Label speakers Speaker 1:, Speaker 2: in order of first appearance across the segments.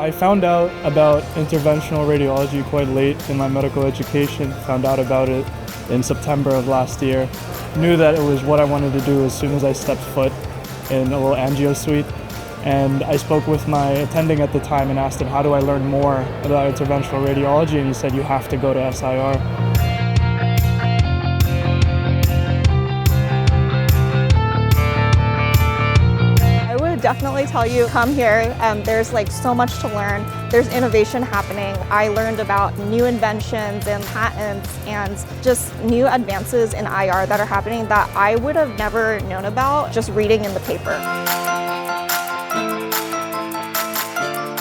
Speaker 1: I found out about interventional radiology quite late in my medical education. Found out about it in September of last year. Knew that it was what I wanted to do as soon as I stepped foot in a little angio suite. And I spoke with my attending at the time and asked him, how do I learn more about interventional radiology? And he said, you have to go to SIR.
Speaker 2: Definitely tell you, come here. There's like so much to learn. There's innovation happening. I learned about new inventions and patents and just new advances in IR that are happening that I would have never known about just reading in the paper.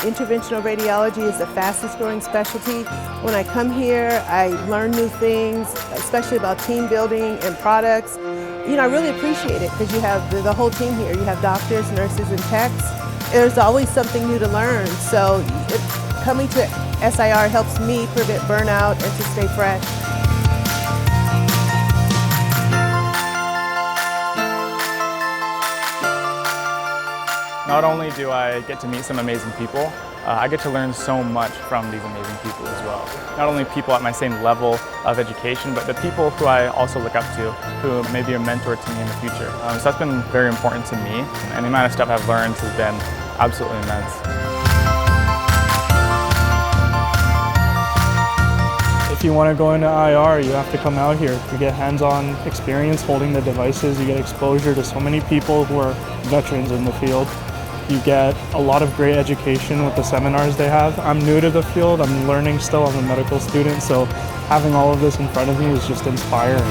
Speaker 3: Interventional radiology is the fastest growing specialty. When I come here, I learn new things, especially about team building and products. You know, I really appreciate it because you have the whole team here. You have doctors, nurses, and techs. There's always something new to learn. So coming to SIR helps me prevent burnout and to stay fresh.
Speaker 4: Not only do I get to meet some amazing people, I get to learn so much from these amazing people as well. Not only people at my same level of education, but the people who I also look up to, who may be a mentor to me in the future. So that's been very important to me, and the amount of stuff I've learned has been absolutely immense.
Speaker 1: If you want to go into IR, you have to come out here. You get hands-on experience holding the devices, you get exposure to so many people who are veterans in the field. You get a lot of great education with the seminars they have. I'm new to the field, I'm learning still, I'm a medical student, so having all of this in front of me is just inspiring.